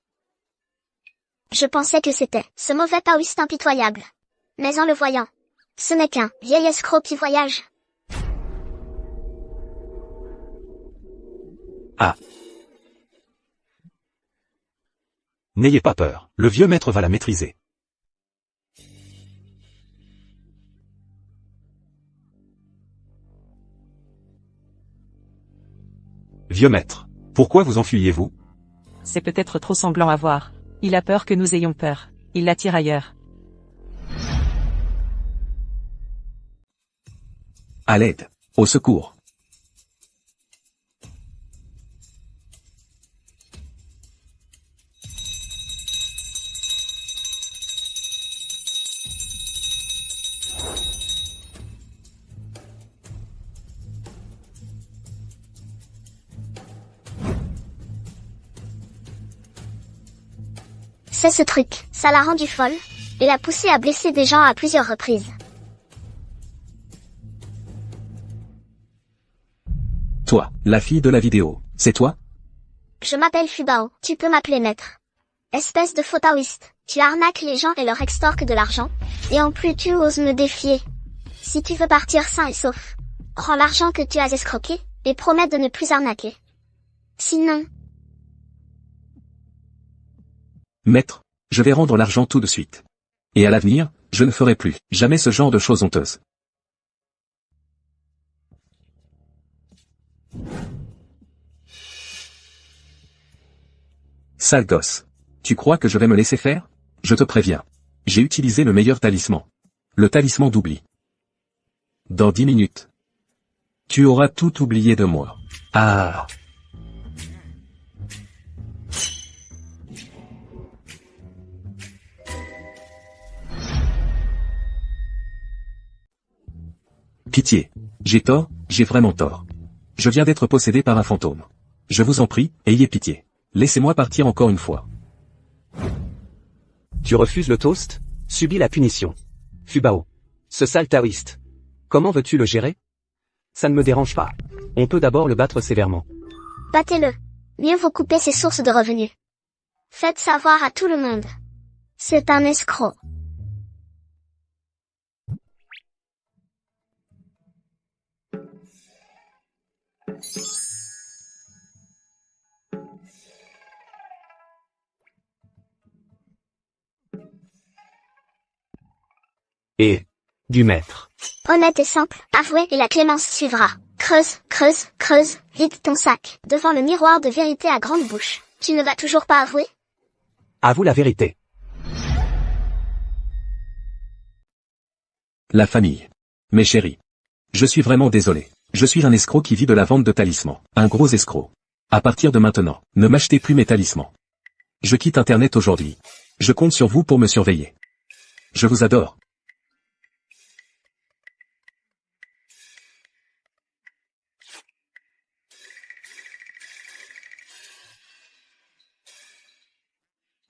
Je pensais que c'était ce mauvais taoïste impitoyable. Mais en le voyant, ce n'est qu'un vieil escroc qui voyage. Ah. N'ayez pas peur, le vieux maître va la maîtriser. Vieux maître, pourquoi vous enfuyez-vous? C'est peut-être trop sanglant à voir. Il a peur que nous ayons peur. Il l'attire ailleurs. À l'aide. Au secours. C'est ce truc, ça l'a rendue folle, et l'a poussée à blesser des gens à plusieurs reprises. Toi, la fille de la vidéo, c'est toi? Je m'appelle Fubao, tu peux m'appeler maître. Espèce de faux taoïste, tu arnaques les gens et leur extorques de l'argent, et en plus tu oses me défier. Si tu veux partir sain et sauf, rends l'argent que tu as escroqué, et promets de ne plus arnaquer. Sinon... Maître, je vais rendre l'argent tout de suite. Et à l'avenir, je ne ferai plus jamais ce genre de choses honteuses. Sale gosse. Tu crois que je vais me laisser faire? Je te préviens. J'ai utilisé le meilleur talisman. Le talisman d'oubli. Dans 10 minutes. Tu auras tout oublié de moi. Ah. Pitié. J'ai tort, j'ai vraiment tort. Je viens d'être possédé par un fantôme. Je vous en prie, ayez pitié. Laissez-moi partir encore une fois. Tu refuses le toast? Subis la punition. Fubao. Ce sale taoïste. Comment veux-tu le gérer? Ça ne me dérange pas. On peut d'abord le battre sévèrement. Battez-le. Mieux vaut couper ses sources de revenus. Faites savoir à tout le monde. C'est un escroc. Et du maître. Honnête et simple, avouez et la clémence suivra. Creuse, creuse, creuse, vide ton sac, devant le miroir de vérité à grande bouche. Tu ne vas toujours pas avouer? Avoue la vérité. La famille. Mes chéris. Je suis vraiment désolé. Je suis un escroc qui vit de la vente de talismans. Un gros escroc. À partir de maintenant, ne m'achetez plus mes talismans. Je quitte Internet aujourd'hui. Je compte sur vous pour me surveiller. Je vous adore.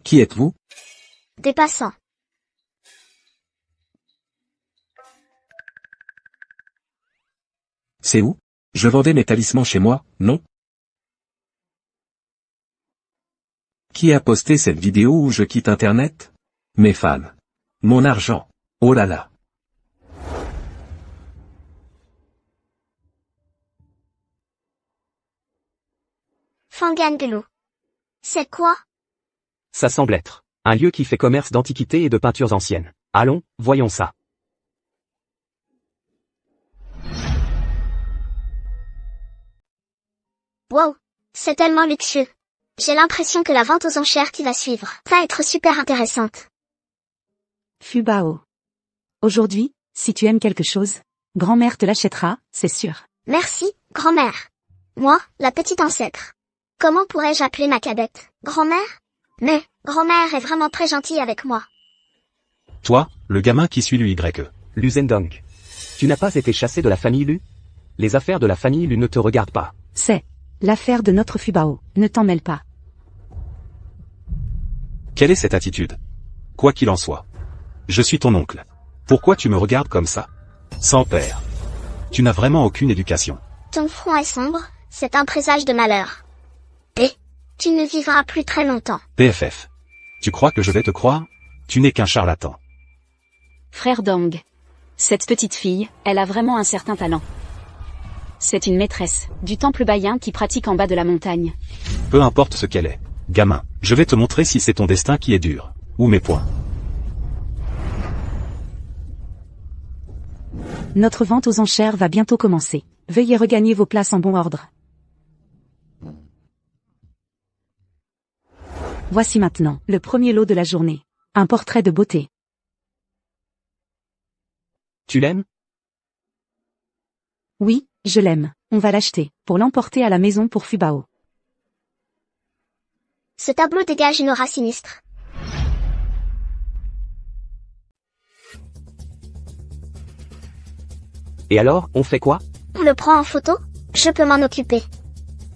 Qui êtes-vous? Des passants. C'est où? Je vendais mes talismans chez moi, non? Qui a posté cette vidéo où je quitte Internet? Mes fans. Mon argent. Oh là là. Fangangelou. C'est quoi? Ça semble être un lieu qui fait commerce d'antiquités et de peintures anciennes. Allons, voyons ça. Wow, c'est tellement luxueux. J'ai l'impression que la vente aux enchères qui va suivre va être super intéressante. Fubao. Aujourd'hui, si tu aimes quelque chose, grand-mère te l'achètera, c'est sûr. Merci, grand-mère. Moi, la petite ancêtre. Comment pourrais-je appeler ma cadette? Grand-mère? Mais, grand-mère est vraiment très gentille avec moi. Toi, le gamin qui suit l'UYE. Lu Zendong. Tu n'as pas été chassé de la famille Lu? Les affaires de la famille Lu ne te regardent pas. C'est l'affaire de notre Fubao, ne t'en mêle pas. Quelle est cette attitude? Quoi qu'il en soit. Je suis ton oncle. Pourquoi tu me regardes comme ça? Sans père. Tu n'as vraiment aucune éducation. Ton front est sombre, c'est un présage de malheur. Et tu ne vivras plus très longtemps. PFF. Tu crois que je vais te croire? Tu n'es qu'un charlatan. Frère Dong. Cette petite fille, elle a vraiment un certain talent. C'est une maîtresse, du temple Baïen qui pratique en bas de la montagne. Peu importe ce qu'elle est. Gamin, je vais te montrer si c'est ton destin qui est dur. Ou mes poings. Notre vente aux enchères va bientôt commencer. Veuillez regagner vos places en bon ordre. Voici maintenant le premier lot de la journée. Un portrait de beauté. Tu l'aimes? Oui, je l'aime. On va l'acheter, pour l'emporter à la maison pour Fubao. Ce tableau dégage une aura sinistre. Et alors, on fait quoi? On le prend en photo? Je peux m'en occuper.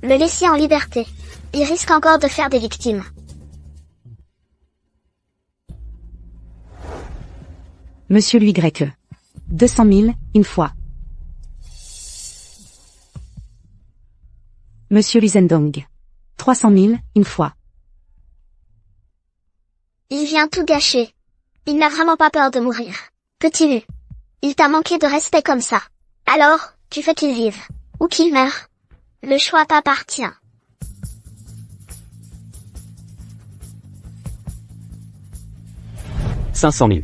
Le laisser en liberté. Il risque encore de faire des victimes. Monsieur l'UYE. 200 000, une fois. Monsieur Luzendong. 300 000, une fois. Il vient tout gâcher. Il n'a vraiment pas peur de mourir. Petit Lu. Il t'a manqué de respect comme ça. Alors, tu fais qu'il vive. Ou qu'il meure. Le choix t'appartient. « 500 000.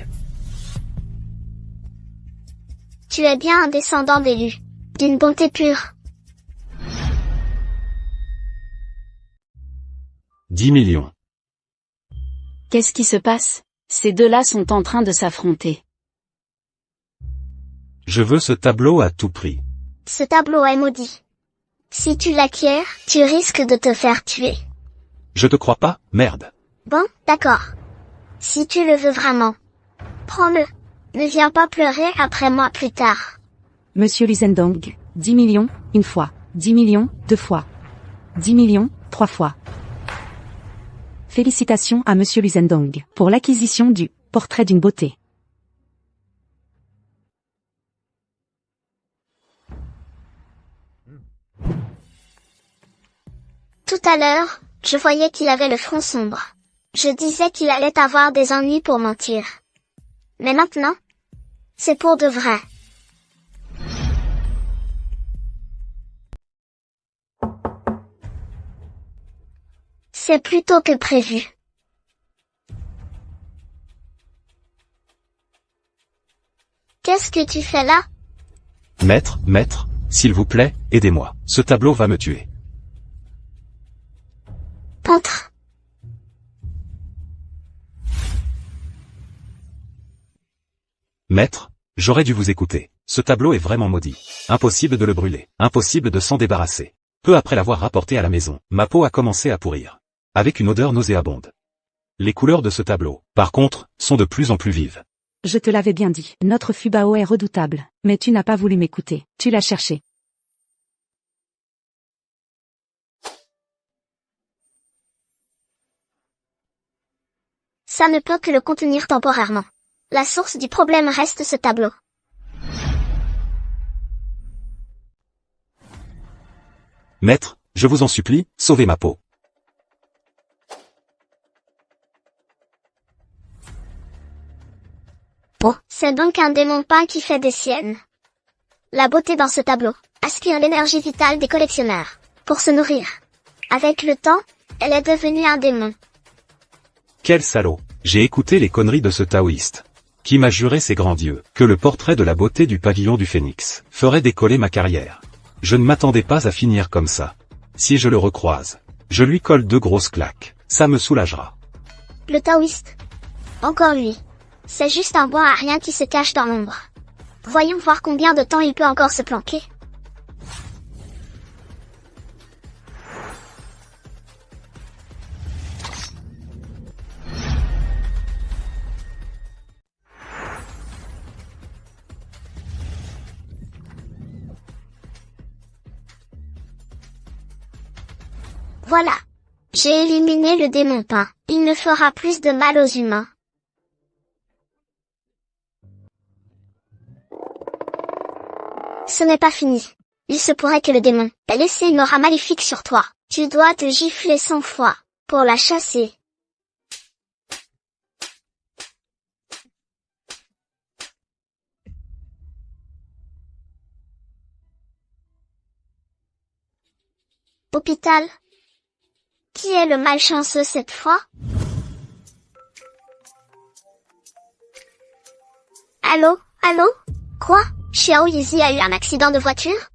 Tu es bien un descendant d'élu. D'une bonté pure. 10 millions. Qu'est-ce qui se passe? Ces deux-là sont en train de s'affronter. Je veux ce tableau à tout prix. Ce tableau est maudit. Si tu l'acquiers, tu risques de te faire tuer. Je te crois pas, merde. Bon, d'accord. Si tu le veux vraiment. Prends-le. Ne viens pas pleurer après moi plus tard. Monsieur Luzendong. 10 millions, une fois. 10 millions, deux fois. 10 millions, trois fois. Félicitations à Monsieur Luzendong pour l'acquisition du portrait d'une beauté. Tout à l'heure, je voyais qu'il avait le front sombre. Je disais qu'il allait avoir des ennuis pour mentir. Mais maintenant, c'est pour de vrai. C'est plus tôt que prévu. Qu'est-ce que tu fais là? Maître, s'il vous plaît, aidez-moi. Ce tableau va me tuer. Peintre. Maître, j'aurais dû vous écouter. Ce tableau est vraiment maudit. Impossible de le brûler. Impossible de s'en débarrasser. Peu après l'avoir rapporté à la maison, ma peau a commencé à pourrir. Avec une odeur nauséabonde. Les couleurs de ce tableau, par contre, sont de plus en plus vives. Je te l'avais bien dit, notre Fubao est redoutable, mais tu n'as pas voulu m'écouter, tu l'as cherché. Ça ne peut que le contenir temporairement. La source du problème reste ce tableau. Maître, je vous en supplie, sauvez ma peau. Oh, c'est donc un démon peint qui fait des siennes. La beauté dans ce tableau aspire l'énergie vitale des collectionneurs pour se nourrir. Avec le temps, elle est devenue un démon. Quel salaud. J'ai écouté les conneries de ce taoïste. Qui m'a juré ses grands dieux, que le portrait de la beauté du pavillon du Phénix ferait décoller ma carrière. Je ne m'attendais pas à finir comme ça. Si je le recroise, je lui colle 2 grosses claques. Ça me soulagera. Le taoïste. Encore lui. C'est juste un bois à rien qui se cache dans l'ombre. Voyons voir combien de temps il peut encore se planquer. Voilà. J'ai éliminé le démon peint. Il ne fera plus de mal aux humains. Ce n'est pas fini. Il se pourrait que le démon ait laissé une aura maléfique sur toi. Tu dois te gifler 100 fois pour la chasser. Hôpital. Qui est le malchanceux cette fois? Allô? Allô? Quoi? Xiao Yizi a eu un accident de voiture?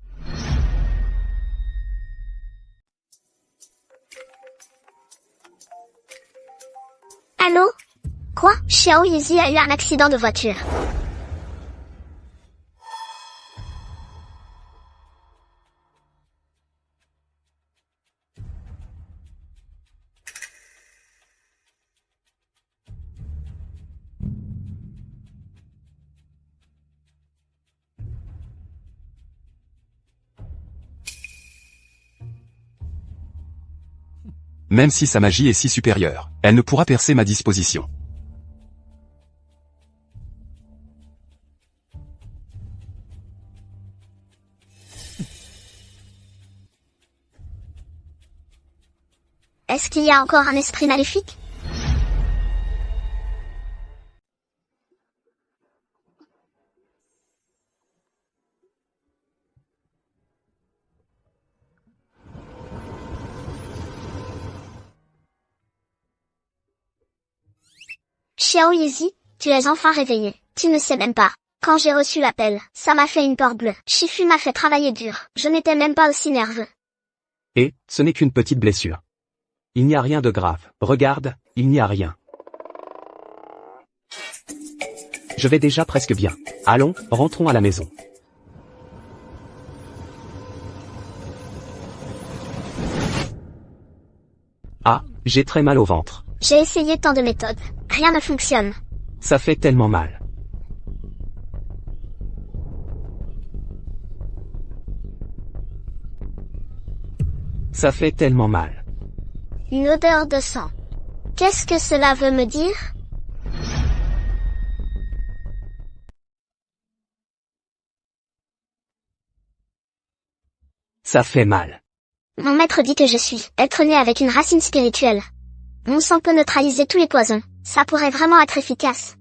Allô? Quoi? Xiao Yizi a eu un accident de voiture. Même si sa magie est si supérieure, elle ne pourra percer ma disposition. Est-ce qu'il y a encore un esprit maléfique? Xiao Yizi, tu es enfin réveillé. Tu ne sais même pas. Quand j'ai reçu l'appel, ça m'a fait une peur bleue. Shifu m'a fait travailler dur. Je n'étais même pas aussi nerveux. Et, ce n'est qu'une petite blessure. Il n'y a rien de grave. Regarde, il n'y a rien. Je vais déjà presque bien. Allons, rentrons à la maison. Ah, j'ai très mal au ventre. J'ai essayé tant de méthodes. Rien ne fonctionne. Ça fait tellement mal. Ça fait tellement mal. Une odeur de sang. Qu'est-ce que cela veut me dire? Ça fait mal. Mon maître dit que je suis être né avec une racine spirituelle. Mon sang peut neutraliser tous les poisons. Ça pourrait vraiment être efficace.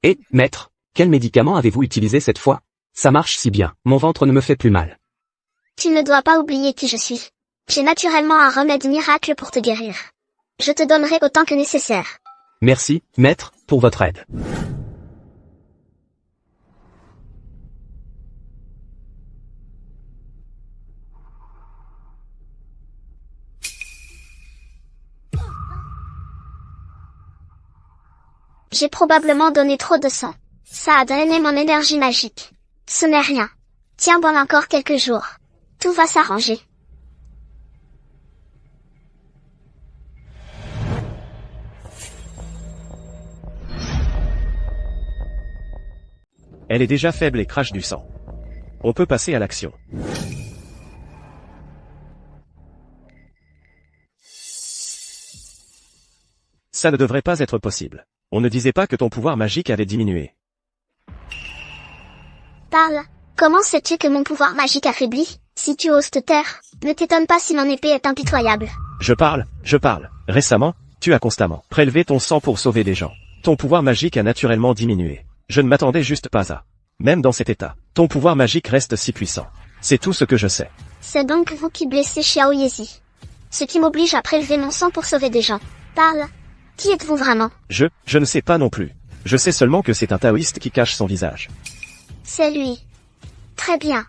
Et, maître, quel médicament avez-vous utilisé cette fois? Ça marche si bien, mon ventre ne me fait plus mal. Tu ne dois pas oublier qui je suis. J'ai naturellement un remède miracle pour te guérir. Je te donnerai autant que nécessaire. Merci, maître, pour votre aide. J'ai probablement donné trop de sang. Ça a drainé mon énergie magique. Ce n'est rien. Tiens bon encore quelques jours. Tout va s'arranger. Elle est déjà faible et crache du sang. On peut passer à l'action. Ça ne devrait pas être possible. On ne disait pas que ton pouvoir magique avait diminué. Parle. Comment sais-tu que mon pouvoir magique affaiblit? Si tu oses te taire, ne t'étonne pas si mon épée est impitoyable. Je parle. Récemment, Tu as constamment prélevé ton sang pour sauver des gens. Ton pouvoir magique a naturellement diminué. Je ne m'attendais juste pas à. Même dans cet état, ton pouvoir magique reste si puissant. C'est tout ce que je sais. C'est donc vous qui blessez Xiao Yezi. Ce qui m'oblige à prélever mon sang pour sauver des gens. Parle. Qui êtes-vous vraiment? Je ne sais pas non plus. Je sais seulement que c'est un taoïste qui cache son visage. C'est lui. Très bien.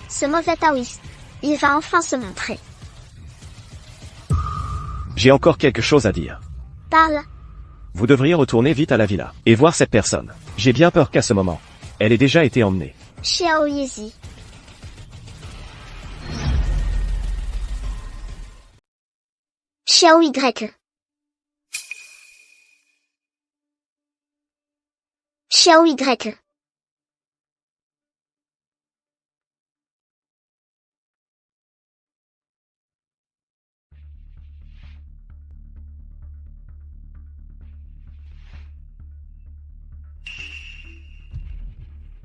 Ce mauvais taoïste. Il va enfin se montrer. J'ai encore quelque chose à dire. Parle. Vous devriez retourner vite à la villa et voir cette personne. J'ai bien peur qu'à ce moment, elle ait déjà été emmenée. Xiao Yezi. Xiao Y. Xiao Y.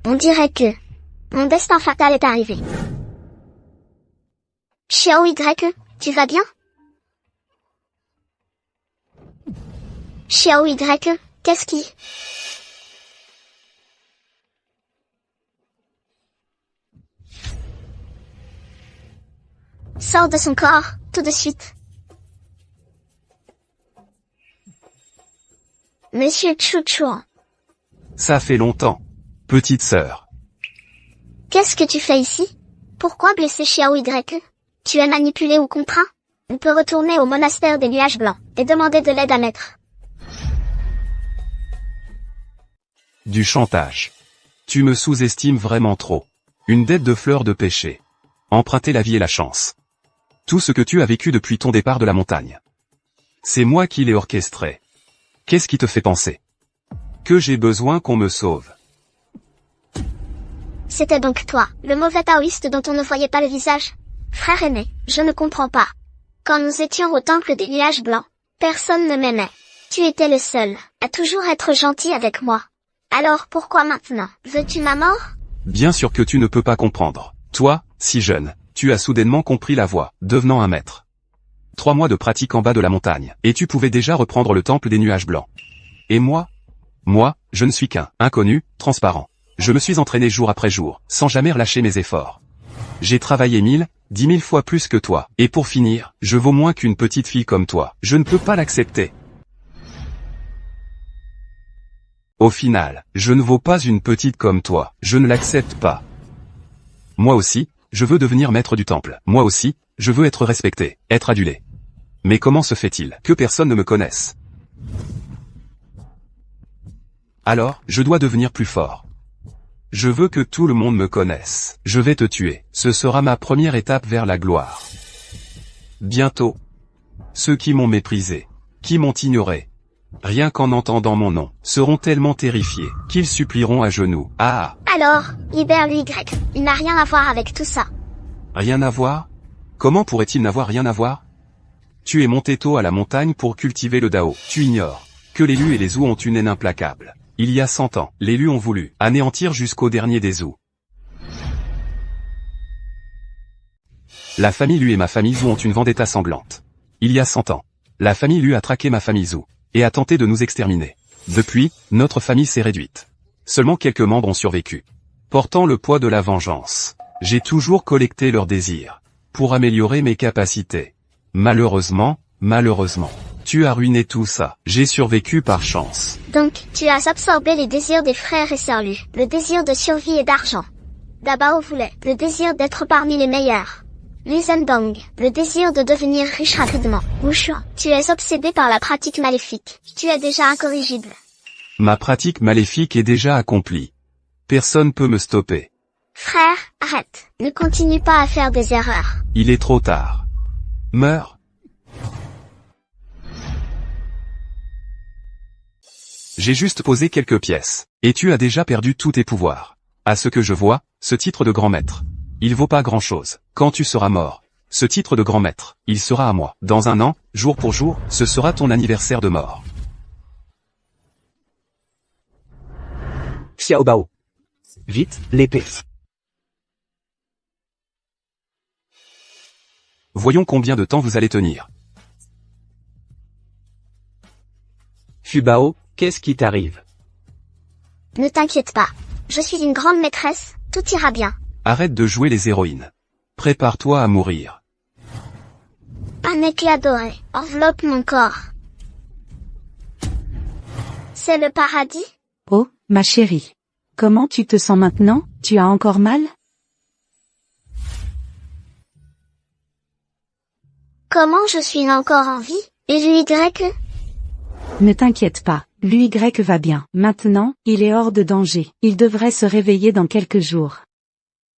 On dirait que mon destin fatal est arrivé. Xiao Y, tu vas bien? Xiao Y, qu'est-ce qui... Sors de son corps, tout de suite. Monsieur Chuchuan. Ça fait longtemps. Petite sœur. Qu'est-ce que tu fais ici? Pourquoi blesser Xiao Y? Tu es manipulé ou contraint? On peut retourner au monastère des nuages blancs et demander de l'aide à Maître. Du chantage. Tu me sous-estimes vraiment trop. Une dette de fleurs de péché. Emprunter la vie et la chance. Tout ce que tu as vécu depuis ton départ de la montagne. C'est moi qui l'ai orchestré. Qu'est-ce qui te fait penser que j'ai besoin qu'on me sauve? C'était donc toi, le mauvais taoïste dont on ne voyait pas le visage. Frère aîné, je ne comprends pas. Quand nous étions au temple des nuages blancs, personne ne m'aimait. Tu étais le seul à toujours être gentil avec moi. Alors pourquoi maintenant, veux-tu ma mort? Bien sûr que tu ne peux pas comprendre. Toi, si jeune, tu as soudainement compris la voie, devenant un maître. 3 mois de pratique en bas de la montagne, et tu pouvais déjà reprendre le temple des nuages blancs. Et moi, je ne suis qu'un inconnu, transparent. Je me suis entraîné jour après jour, sans jamais relâcher mes efforts. J'ai travaillé 1000, 10 000 fois plus que toi, et pour finir, je vaux moins qu'une petite fille comme toi. Je ne peux pas l'accepter. Au final, je ne vaux pas une petite comme toi, je ne l'accepte pas. Moi aussi, je veux devenir maître du temple. Moi aussi, je veux être respecté, être adulé. Mais comment se fait-il que personne ne me connaisse? Alors, je dois devenir plus fort. Je veux que tout le monde me connaisse. Je vais te tuer. Ce sera ma première étape vers la gloire. Bientôt. Ceux qui m'ont méprisé, qui m'ont ignoré, rien qu'en entendant mon nom, seront tellement terrifiés qu'ils supplieront à genoux. Ah! Alors, libère le Y. Il n'a rien à voir avec tout ça. Rien à voir? Comment pourrait-il n'avoir rien à voir? Tu es monté tôt à la montagne pour cultiver le Dao. Tu ignores que les Lu et les Zhou ont une haine implacable. Il y a 100 ans, les Lu ont voulu anéantir jusqu'au dernier des Zhou. La famille Lu et ma famille Zhou ont une vendetta sanglante. Il y a 100 ans, la famille Lu a traqué ma famille Zhou et a tenté de nous exterminer. Depuis, notre famille s'est réduite. Seulement quelques membres ont survécu. Portant le poids de la vengeance, j'ai toujours collecté leurs désirs pour améliorer mes capacités. Malheureusement, tu as ruiné tout ça. J'ai survécu par chance. Donc, tu as absorbé les désirs des frères et sœurs Lu, le désir de survie et d'argent. Dabao voulait le désir d'être parmi les meilleurs. Lu Zhendong, le désir de devenir riche rapidement. Wuxuan, tu es obsédé par la pratique maléfique. Tu es déjà incorrigible. Ma pratique maléfique est déjà accomplie. Personne peut me stopper. Frère, arrête. Ne continue pas à faire des erreurs. Il est trop tard. Meurs. J'ai juste posé quelques pièces, et tu as déjà perdu tous tes pouvoirs. À ce que je vois, ce titre de grand maître, il vaut pas grand-chose. Quand tu seras mort, ce titre de grand maître, il sera à moi. Dans 1 an, jour pour jour, ce sera ton anniversaire de mort. Xiao Bao. Vite, l'épée. Voyons combien de temps vous allez tenir. Fubao, qu'est-ce qui t'arrive? Ne t'inquiète pas. Je suis une grande maîtresse, tout ira bien. Arrête de jouer les héroïnes. Prépare-toi à mourir. Un éclat doré enveloppe mon corps. C'est le paradis? Oh, ma chérie. Comment tu te sens maintenant? Tu as encore mal? Comment je suis encore en vie? Et l'UY? Ne t'inquiète pas, l'UY va bien. Maintenant, il est hors de danger. Il devrait se réveiller dans quelques jours.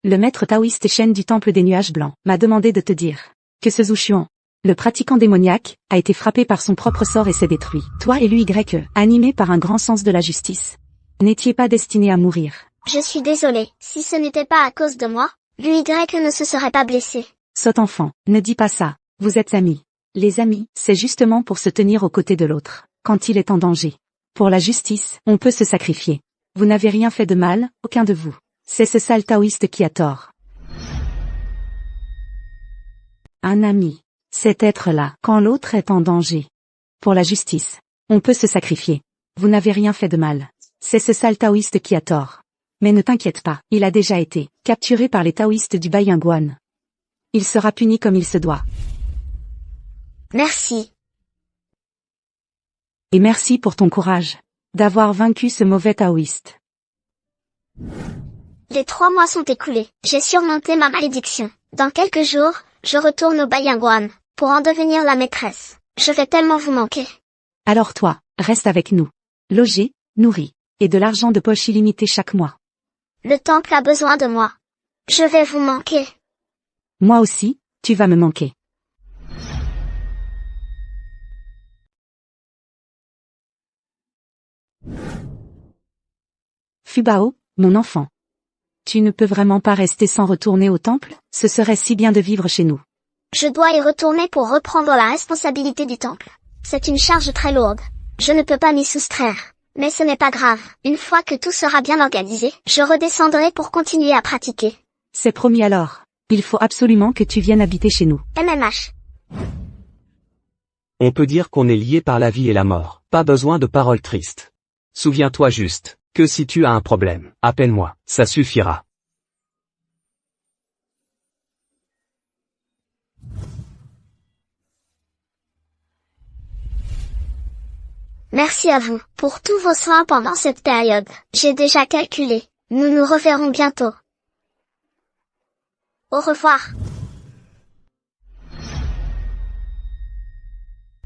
Le maître taoïste Shen du temple des nuages blancs m'a demandé de te dire que ce Zhu Xuan, le pratiquant démoniaque, a été frappé par son propre sort et s'est détruit. Toi et l'UY, animés par un grand sens de la justice, n'étiez pas destinés à mourir. Je suis désolée. Si ce n'était pas à cause de moi, l'UY ne se serait pas blessé. Sot enfant, ne dis pas ça. Vous êtes amis. Les amis, c'est justement pour se tenir aux côtés de l'autre, quand il est en danger. Pour la justice, on peut se sacrifier. Vous n'avez rien fait de mal, aucun de vous. C'est ce sale taoïste qui a tort. Un ami. Cet être-là, quand l'autre est en danger. Pour la justice, on peut se sacrifier. Vous n'avez rien fait de mal. C'est ce sale taoïste qui a tort. Mais ne t'inquiète pas, il a déjà été capturé par les taoïstes du Baiyangguan. Il sera puni comme il se doit. Merci. Et merci pour ton courage d'avoir vaincu ce mauvais taoïste. Les 3 mois sont écoulés. J'ai surmonté ma malédiction. Dans quelques jours, je retourne au Baiyangguan pour en devenir la maîtresse. Je vais tellement vous manquer. Alors toi, reste avec nous. Logé, nourri, et de l'argent de poche illimité chaque mois. Le temple a besoin de moi. Je vais vous manquer. Moi aussi, tu vas me manquer. Fubao, mon enfant. Tu ne peux vraiment pas rester sans retourner au temple? Ce serait si bien de vivre chez nous. Je dois y retourner pour reprendre la responsabilité du temple. C'est une charge très lourde. Je ne peux pas m'y soustraire. Mais ce n'est pas grave. Une fois que tout sera bien organisé, je redescendrai pour continuer à pratiquer. C'est promis alors. Il faut absolument que tu viennes habiter chez nous. MMH. On peut dire qu'on est lié par la vie et la mort. Pas besoin de paroles tristes. Souviens-toi juste que si tu as un problème, appelle-moi, ça suffira. Merci à vous pour tous vos soins pendant cette période. J'ai déjà calculé. Nous nous reverrons bientôt. Au revoir.